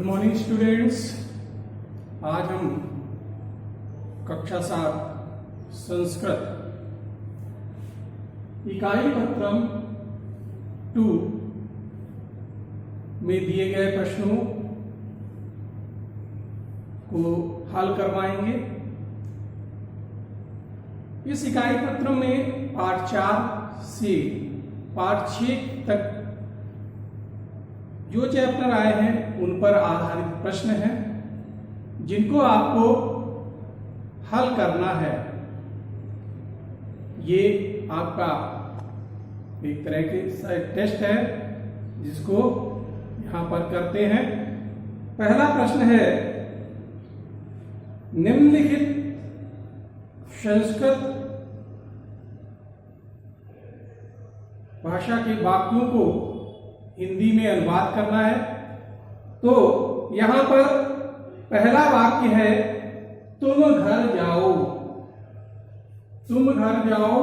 Morning students. आज हम कक्षा 7 संस्कृत इकाई पत्रम 2 में दिए गए प्रश्नों को हल करवाएंगे। इस इकाई पत्र में पाठ 4 से पाठ 6 तक जो चैप्टर आए हैं उन पर आधारित प्रश्न हैं जिनको आपको हल करना है। ये आपका एक तरह के टेस्ट है जिसको यहां पर करते हैं। पहला प्रश्न है, निम्नलिखित संस्कृत भाषा के वाक्यों को हिंदी में अनुवाद करना है। तो यहां पर पहला वाक्य है, तुम घर जाओ। तुम घर जाओ।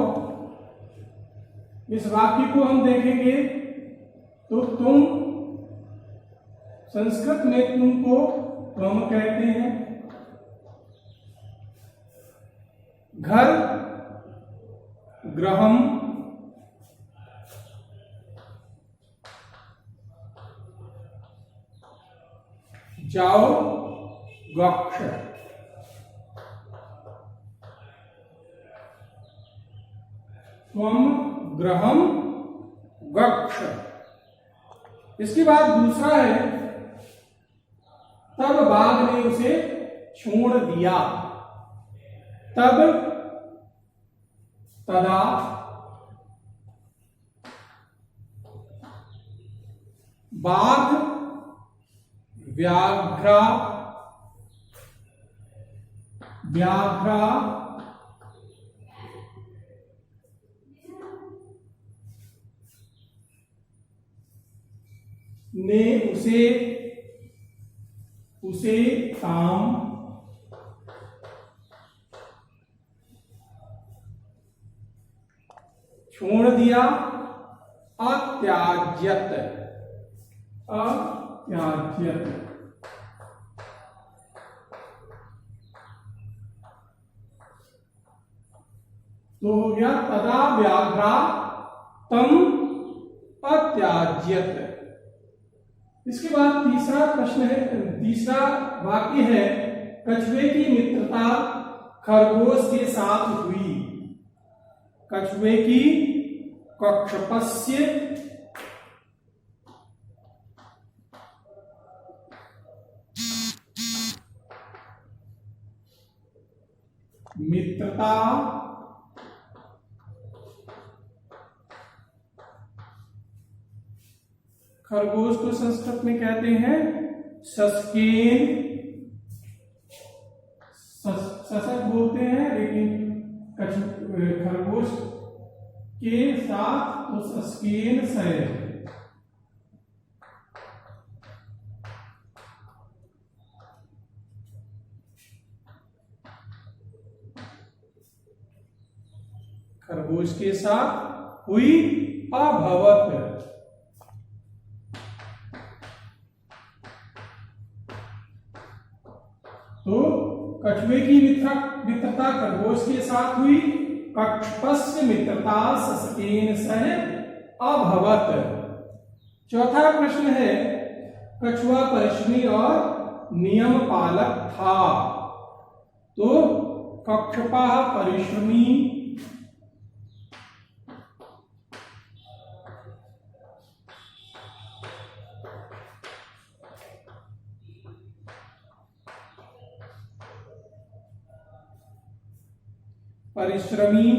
इस वाक्य को हम देखेंगे तो तुम, संस्कृत में तुम को त्वम कहते हैं। घर गृहम, जाओ गक्ष। त्वम गृहम गक्ष। इसके बाद दूसरा है, तब बाघ ने उसे छोड़ दिया। तब, तदा, बाघ, व्याघ्रा, व्याघ्रा, ने उसे, उसे ताम, छोड़ दिया। अत्याज्यत, अत्याज्यत। तो हो गया, तदा व्याघ्रा तम अत्याज्यत। इसके बाद तीसरा प्रश्न है, तीसरा वाक्य है, कछुए की मित्रता खरगोश के साथ हुई। कछुए की, कक्षपस्य, मित्रता खरगोश को संस्कृत में कहते हैं सस्केन। ससक बोलते हैं, लेकिन खरगोश के साथ तो सस्केन से। खरगोश के साथ हुई। अभवत, तो कछुए की मित्रता खरगोश के साथ हुई। कक्षपस्य मित्रता सस्केन सह अभवत। चौथा प्रश्न है, कछुआ परिश्रमी और नियम पालक था। तो कक्षपः परिश्रमी, परिश्रमी,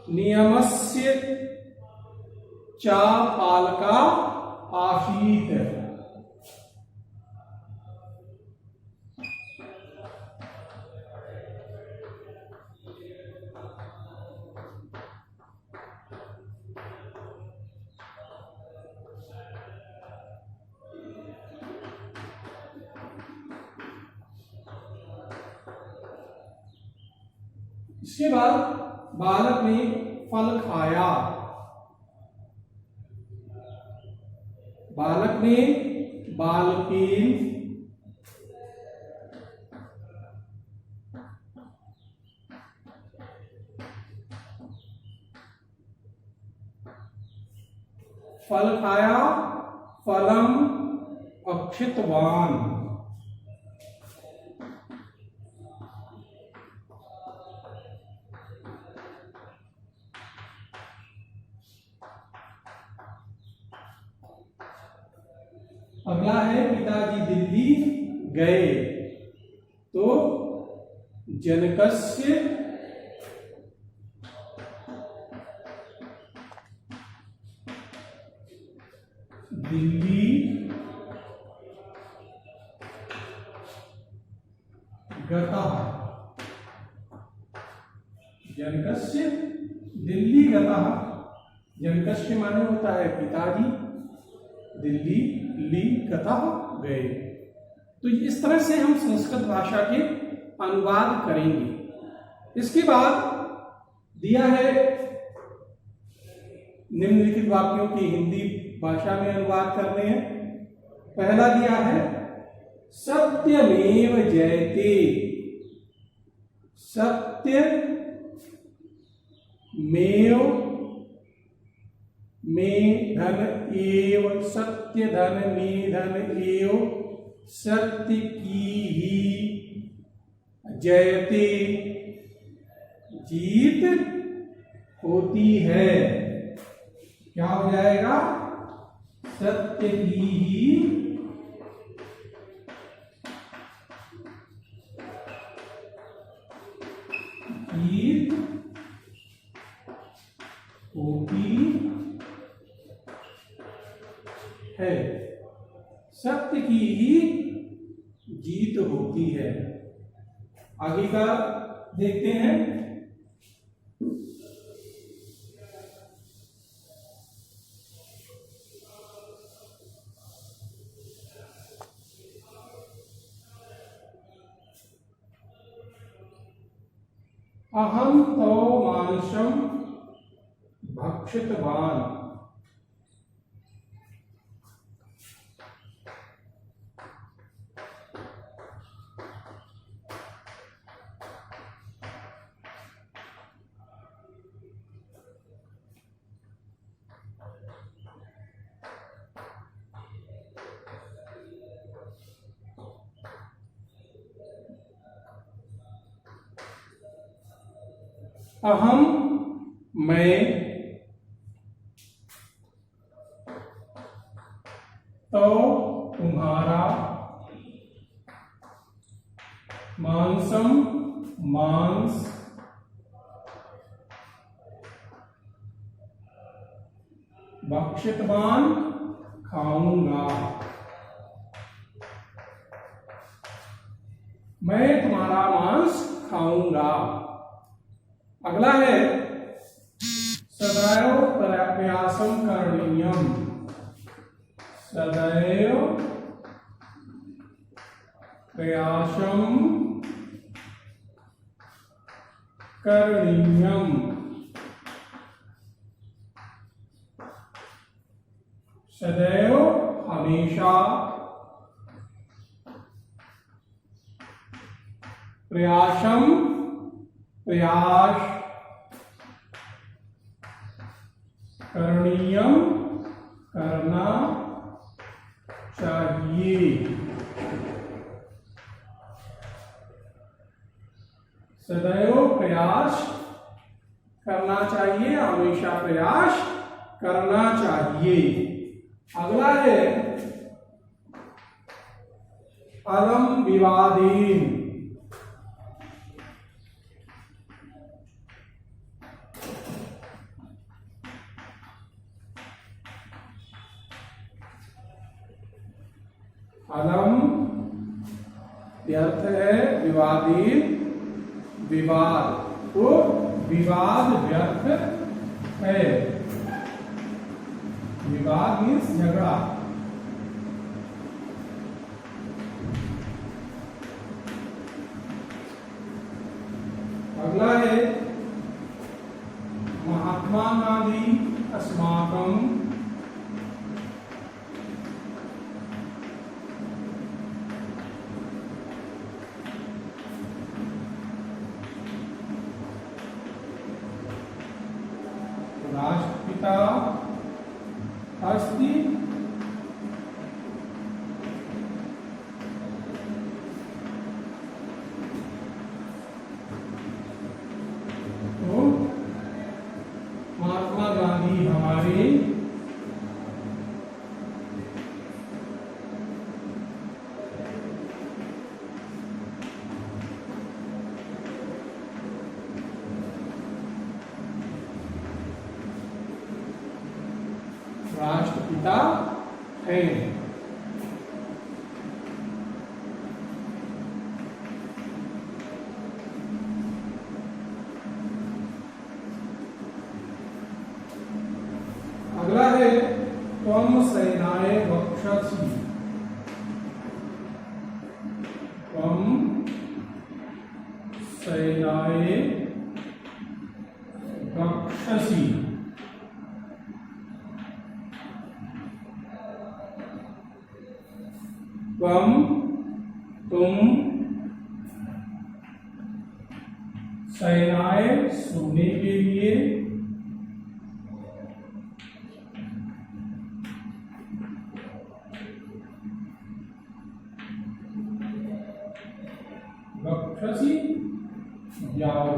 नियमस्य च पालका आसीत्। इसके बाद बालक ने फल खाया। बालक ने बालपीन, फल खाया, फलम अक्षितवान। अगला है पिताजी दिल्ली गए, तो जनकस्य दिल्ली गतः, जनकस्य दिल्ली गतः। जनकस्य माने होता है पिताजी, दिल्ली ली गतः गए। तो इस तरह से हम संस्कृत भाषा के अनुवाद करेंगे। इसके बाद दिया है निम्नलिखित वाक्यों की हिंदी भाषा में अनुवाद करने हैं। पहला दिया है सत्यमेव जयते, सत्यमेव में धन एव, सत्य धन में धन एव, सत्य की ही जयते, जीत होती है। क्या हो जाएगा? सत्य की ही जीत होती है, सत्य की ही जीत होती है। आगे का देखते हैं। अहम तो मांसम भक्षितवान, अहम मैं, तो तुम्हारा, मांसम मांस, भक्षितवान खाऊंगा। मैं तुम्हारा मांस खाऊंगा। अगला है सदैव प्रयासम करणीयम, सदैव प्रयासम करणीयम, सदैव हमेशा, प्रयासम प्रयास, करणीयम करना चाहिए, सदैव प्रयास करना चाहिए, हमेशा प्रयास करना चाहिए। अगला है अलम विवादीन, अलम अर्थ है विवादी, विवाद, तो विवाद व्यर्थ है। विवाद मीन्स झगड़ा। अगला है महात्मा गांधी, 'अस्माकं पिता हैं। अगला है त्वं सेनाए वक्षसि। त्वं सेनाए वक्षसि। त्वं तुम सेनाए सोने के लिए वक्षसि जाओ।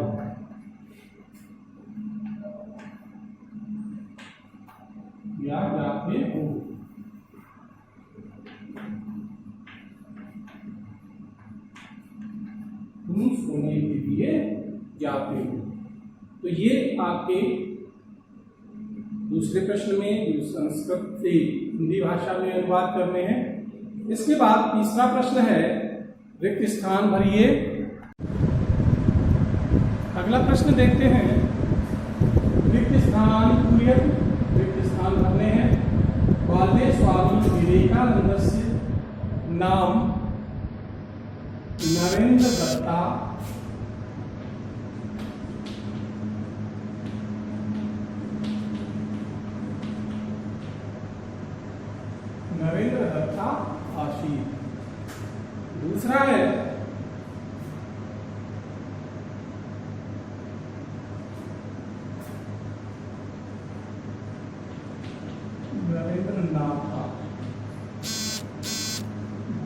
या जाते हो। तुम सोने के लिए जाते हो। तो ये आपके दूसरे प्रश्न में जो संस्कृत से हिंदी भाषा में अनुवाद करने हैं। इसके बाद तीसरा प्रश्न है रिक्त स्थान भरिए। अगला प्रश्न देखते हैं। रिक्त स्थान पूरयन्। रिक्त स्थान भरने हैं। बाल्ये स्वामी विवेकानंद से नाम नरेंद्र दत्ता आसीत। दूसरा है नरेंद्रनाथ।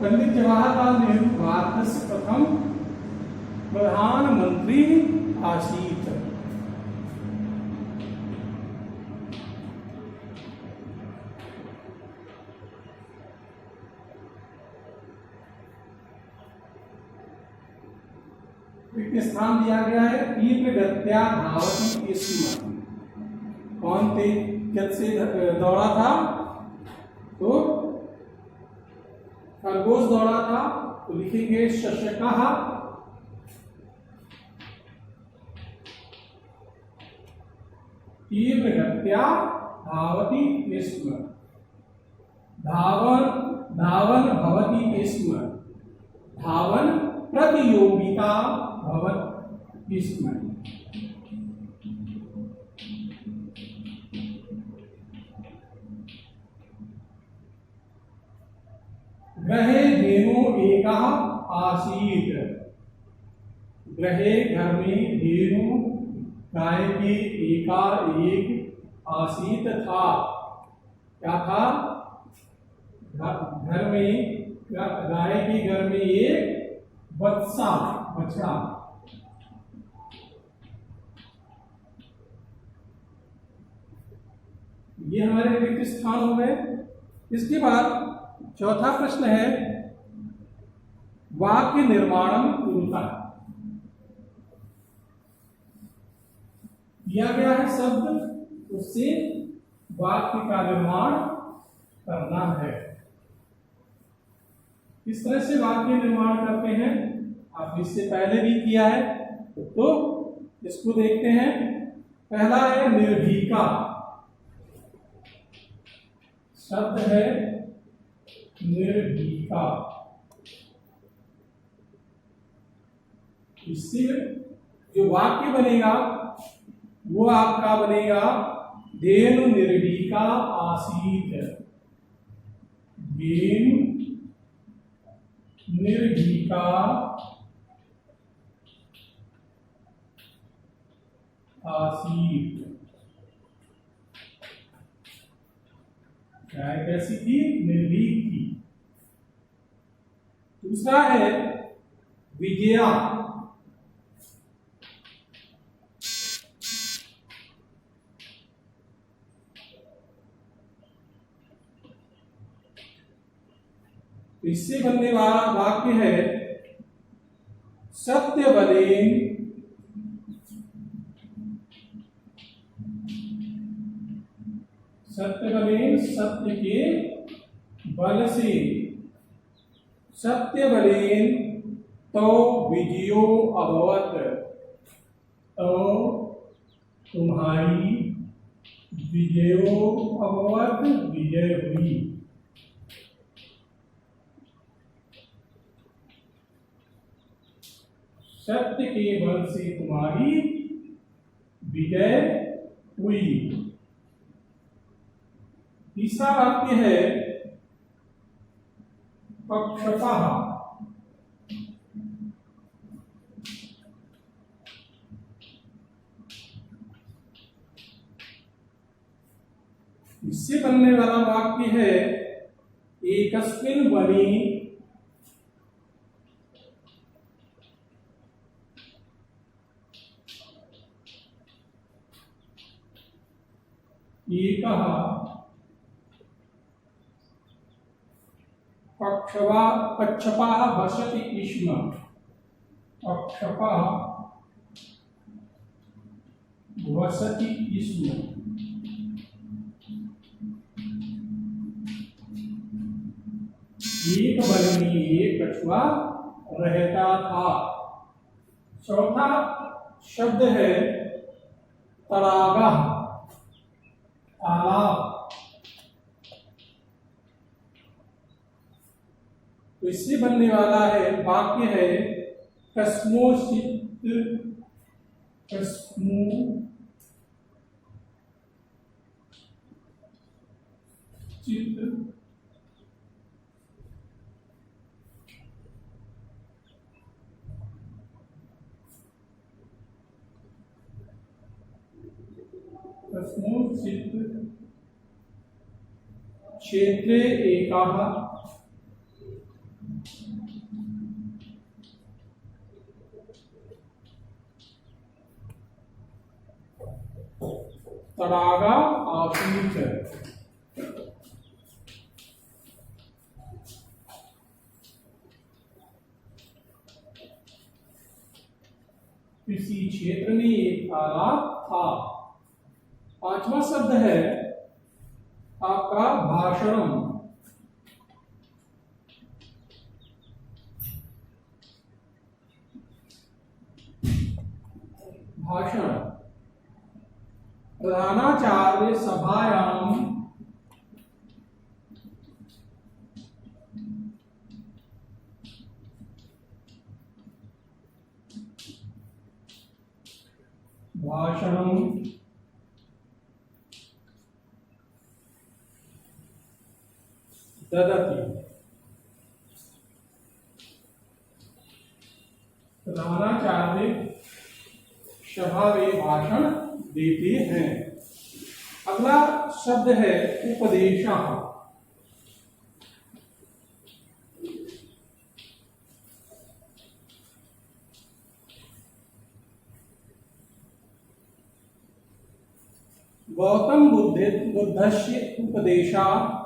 पंडित जवाहरलाल नेहरू भारत से प्रथम प्रधानमंत्री आसीत। स्थान दिया गया है तीव्र गत्या धावती स्म। कौन तेज से दौड़ा था? तो खरगोश दौड़ा था। तो लिखेंगे शशकः तीव्र गत्या धावति स्म। धावन भवति स्म। धावन प्रतियोगिता भवति स्म। गृहे धेनु एकः आसीत्। गृहे घर में धेनु गाय के एक आसीत था। क्या था? घर में गाय के घर में एक बच्चा बछड़ा। ये हमारे रिक्त स्थान हो गए। इसके बाद चौथा प्रश्न है वाक्य निर्माणम कुरुता। दिया गया है शब्द, उससे वाक्य का निर्माण करना है। किस तरह से वाक्य निर्माण करते हैं आप इससे पहले भी किया है, तो इसको देखते हैं। पहला है निर्भीका। शब्द है निर्भीका। इससे जो वाक्य बनेगा वो आपका बनेगा धेनु निर्भीका आसीत। धेनु निर्भीका आसीत। गाय कैसी थी? निर्भीक थी। दूसरा है विजया। इससे बनने वाला वाक्य है सत्य बलेन सत्य बलेन, सत्य के बल से, सत्य बलेन तो विजयो अभवत, तो तुम्हारी विजयो अभवत, विजय हुई। सत्य के बल से तुम्हारी विजय हुई। तीसरा वाक्य है पक्षतः, इससे बनने वाला वाक्य है एकस्मिन् वने एकः पक्षपः वसति स्म, पक्षपः वसति स्म। एक वन में एक कछुआ रहता था। चौथा शब्द है तड़ागा, तालाब। तो इससे बनने वाला है वाक्य है कस्मोचित, कस्मोचित कस्मोचित क्षेत्रे एकाः तड़ागा आसीत्। किसी क्षेत्र में एक तालाब था। पांचवा शब्द है आपका भाषणम। भाषण, प्रधानाचार्य सभायाम भाषणम ददति, प्रधानाचार्य सभा में भाषण देते हैं। अगला शब्द है उपदेशः। गौतम बुद्धस्य उपदेशः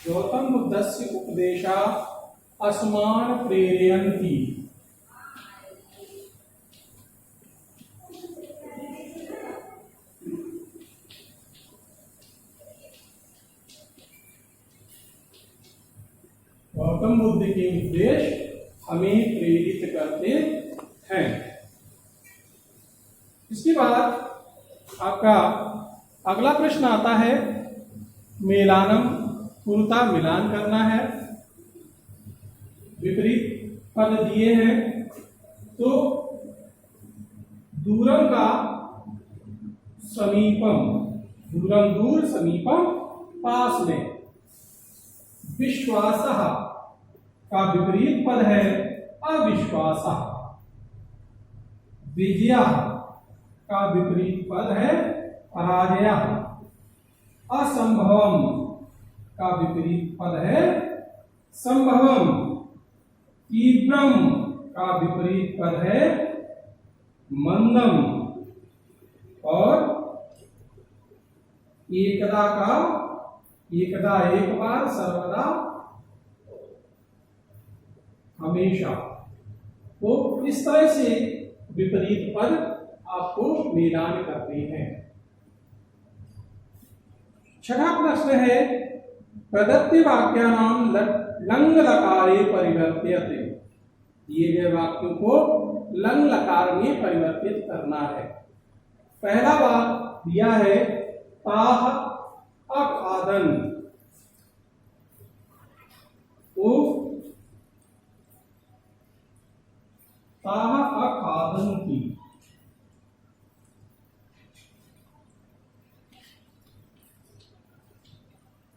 गौतम बुद्धस्य उपदेशा अस्मान् प्रेरयन्ति। गौतम बुद्ध के उपदेश हमें प्रेरित करते हैं। इसके बाद आपका अगला प्रश्न आता है मेलानम, पूर्णता मिलान करना है। विपरीत पद दिए हैं तो दूरम का समीपम, दूरम दूर, समीपम पास में। विश्वासः का विपरीत पद है अविश्वासः। विजयः का विपरीत पद है पराजयः। असंभवम का विपरीत पद है संभवम। तीव्रम का विपरीत पद है मंदम। और एकदा का एकदा एक बार, सर्वदा हमेशा। तो इस तरह से विपरीत पद आपको मिलान करते हैं। छठा प्रश्न है प्रदत्त वाक्यानाम लंग लकारे परिवर्त्यते। दिए गए वाक्यों को लंग लकार में परिवर्तित करना है। पहला वाक्य दिया है ताह अखादन, तो ताह अखादन की,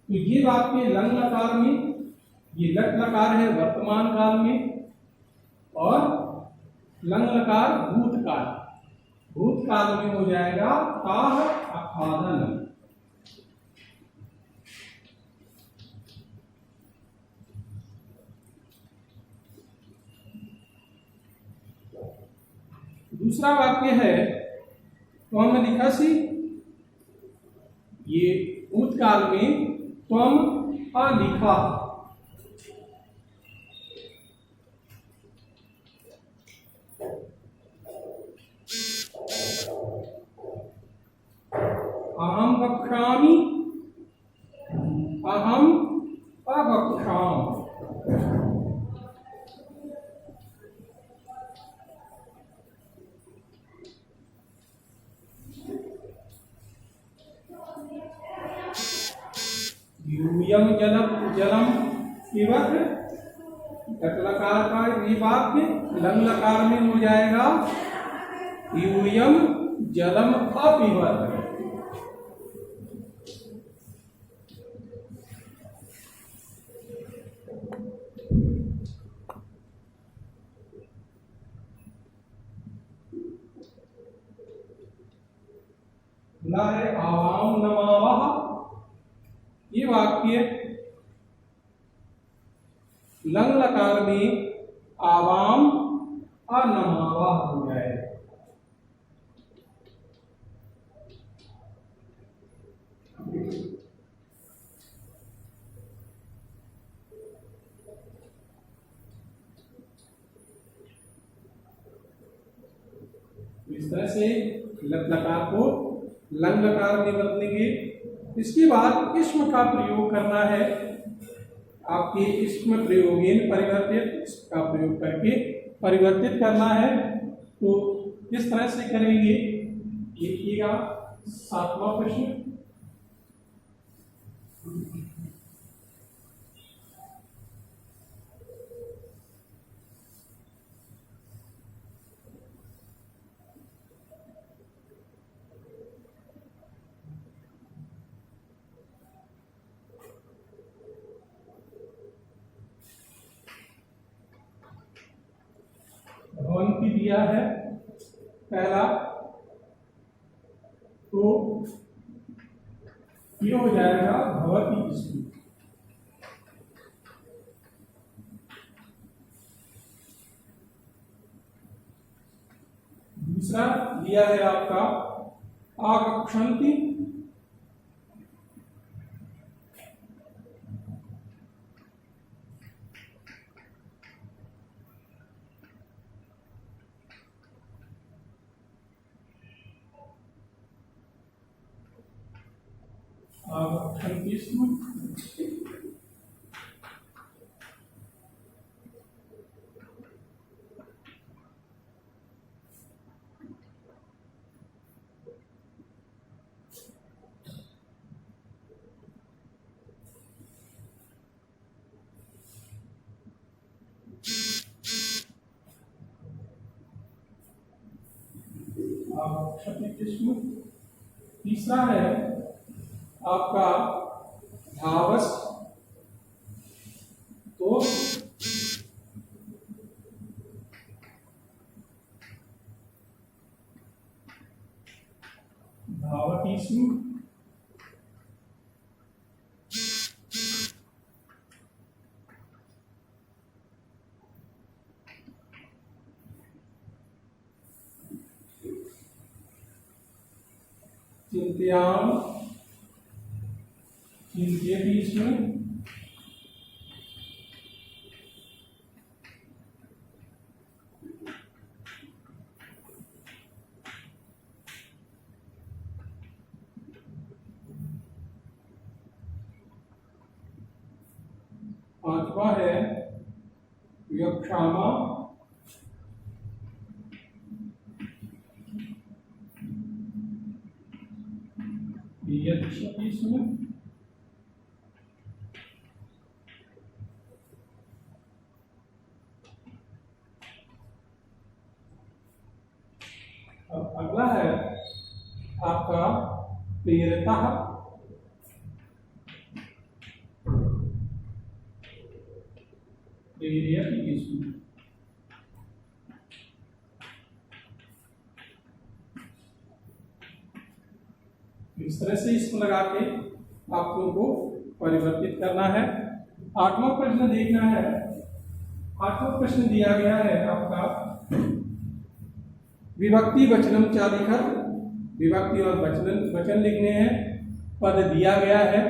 तो ये वाक्य लंग लकार में, ये लट लकार है वर्तमान काल में, और लंग लकार भूतकाल, भूतकाल में हो जाएगा ताह अखादन। दूसरा वाक्य है त्वम लिखसि, ये भूतकाल में त्वम अलिखा, अहम वक्ष्यामि, अहम अवक्ष्यामि। यूयम जलम पिबत, घट लकार का ये वाक्य लंग लकार में हो जाएगा यूयम जलम अपिबत। है आवाम नमावह, ये वाक्य लंग लकार में आवाम अनमावा हो जाए। इस तरह से लट लकार को लंग लकार में बदलेंगे। इसके बाद इस्म का प्रयोग करना है। आपके इस्म प्रयोगेन परिवर्तित, इसका प्रयोग करके परिवर्तित करना है। तो किस तरह से करेंगे देखिएगा। 7वां प्रश्न, भवंती दिया है पहला, तो ये हो जाएगा भवती इसमें। दूसरा दिया है आपका आकक्षंती, तीसरा है आपका धावस, तो धावतीसु, चिंत्याम, इनके बीच में पांचवा है यक्षामा इसमें अब अगला है आपका प्रेरता इसमें इस तरह से इसको लगा के आपको को परिवर्तित करना है। आठवां प्रश्न देखना है। आठवां प्रश्न दिया गया है आपका विभक्ति वचनम चालिखत, विभक्ति और वचन लिखने हैं। पद दिया गया है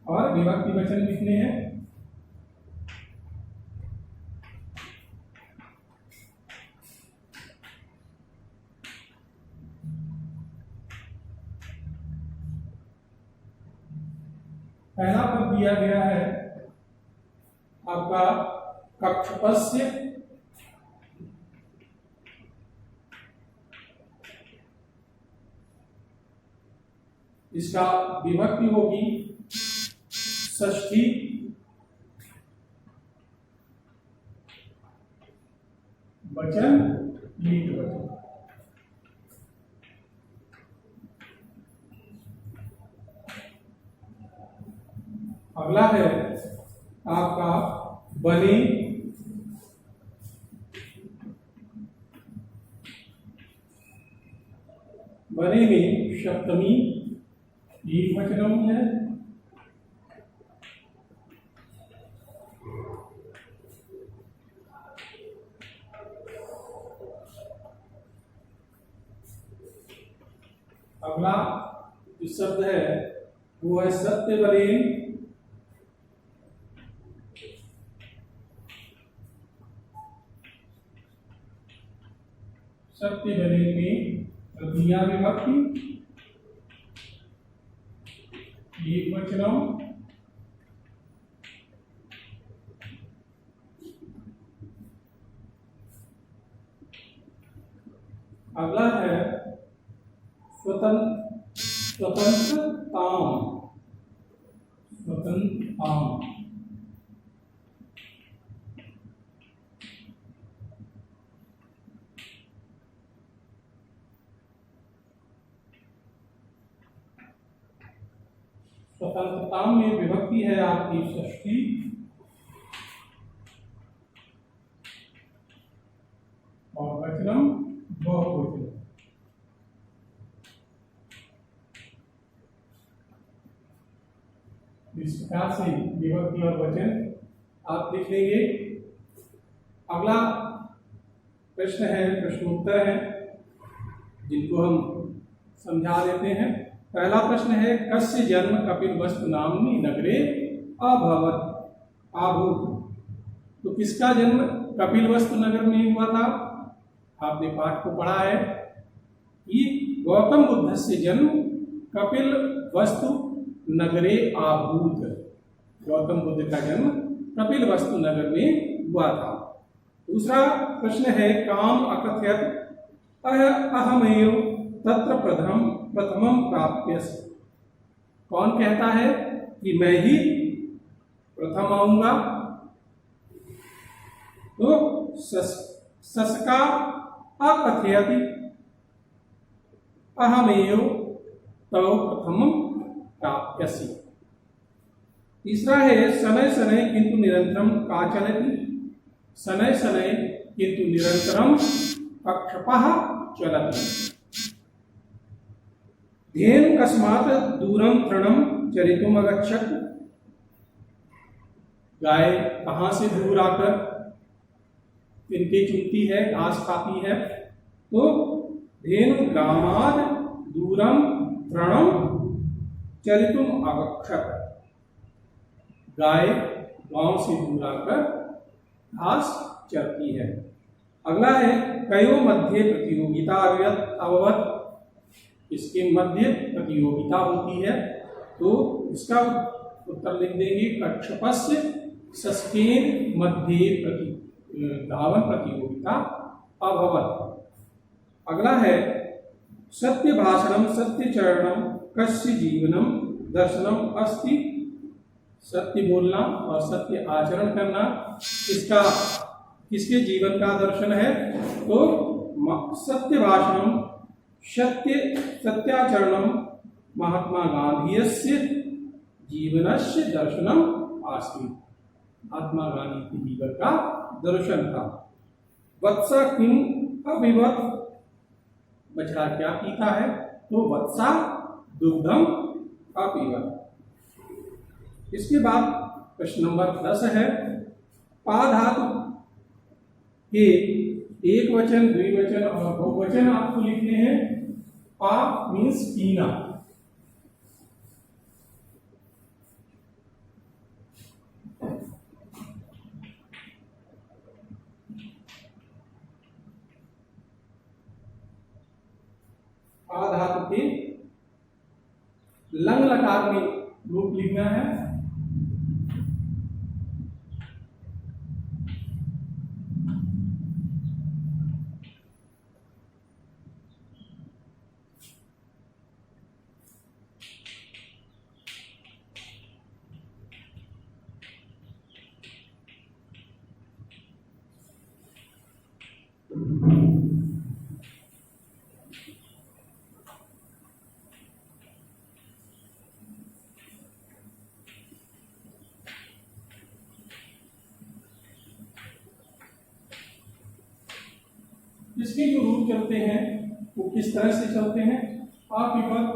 और विभक्ति वचन लिखने हैं। पहला पद दिया गया है आपका कक्षपस्य, इसका विभक्ति होगी षष्ठी, वचन लीट वचन। अगला है आपका बनी, बने में सप्तमी एक वचनम है। अगला जो शब्द है वो है सत्यवरेण, सत्यवरेण में तृतीया विभक्ति एक वचनम। अगला है स्वतंत्रताम, स्वतंत्रताम। स्वतंत्रता में विभक्ति है आपकी षष्ठी और वचनम बहुवचन। इस प्रकार से विभक्ति और वचन आप लिख लेंगे। अगला प्रश्न है, प्रश्नोत्तर है, जिनको हम समझा देते हैं। पहला प्रश्न है कस्य जन्म कपिलवस्तु नाम्नि नगरे अभवत् आभूत। तो किसका जन्म कपिलवस्तु नगर में हुआ था? आपने पाठ को पढ़ा है कि गौतम बुद्ध से जन्म कपिलवस्तु नगरे आभूत। गौतम बुद्ध का जन्म कपिलवस्तु नगर में हुआ था। दूसरा प्रश्न है काम अकथयत अहमेव तत्र प्रथमम प्राप्यसि। कौन कहता है कि मैं ही प्रथम आऊंगा? तो सस्का अकथयति अहमेव तव प्रथमम प्राप्यसि। तीसरा है शनैः शनैः किंतु निरंतरम का चलति। शनैः शनैः किंतु निरंतरम पक्षपः चलति। धेनु कस्मात् दूरम तृणम चरितुम अगच्छत्। गाय कहाँ से दूर आकर तिनके चुनती है, घास खाती है? तो धेनु ग्रामाद दूरम तृणम चरितुम अगच्छत्। गाय गांव से दूर आकर घास चरती है। अगला है कयो मध्य प्रतियोगिता अववत, इसके मध्य प्रतियोगिता होती है, तो इसका उत्तर लिख देंगे कक्षपस्य षष्ठेन मध्ये धावन प्रतियोगिता अभवत। अगला है सत्य भाषणम सत्य चरणम कस्य जीवनम दर्शनम अस्ति, सत्य बोलना और सत्य आचरण करना इसका किसके जीवन का दर्शन है, तो सत्य भाषणम सत्याचरणम महात्मा गांधीयस्य जीवनस्य दर्शनम आस्ति, महात्मा गांधी के जीवन का दर्शन था। वत्सा किम अपिबत, बछड़ा क्या पीता है, तो वत्सा दुग्धम अपिबत। इसके बाद प्रश्न नंबर 10 है पा धातु के एक वचन, द्विवचन और बहुवचन आपको लिखने हैं। पा मीन्स पीना, पा धातु के लंग लकार में रूप लिखना है। इसके जो रूप चलते हैं वो किस तरह से चलते हैं, अपिबताम,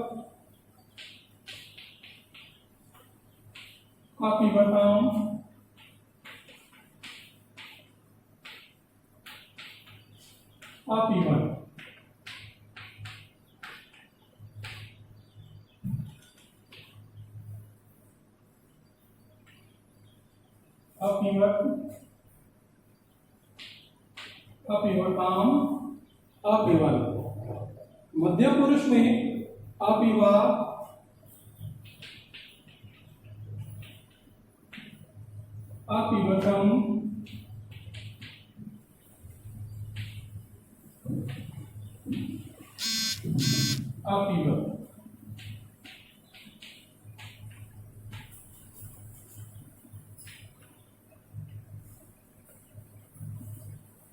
अपिबत, अपिबत, अपिबताम, अपिबल। मध्य पुरुष में अपिवा, अपिबतम, अपिबत।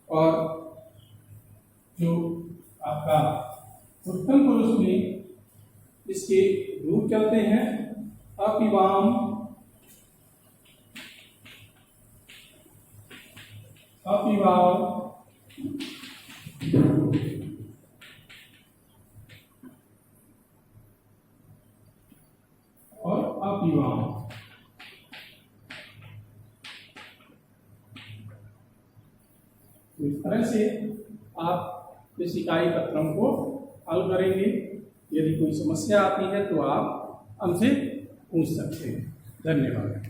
और जो आपका उत्तम पुरुष में इसके रूप चलते हैं अपिवाम, अपिवाम, और अपिवाम। इस तरह से आप इस इकाई पत्रम को हल करेंगे। यदि कोई समस्या आती है तो आप हमसे पूछ सकते हैं। धन्यवाद।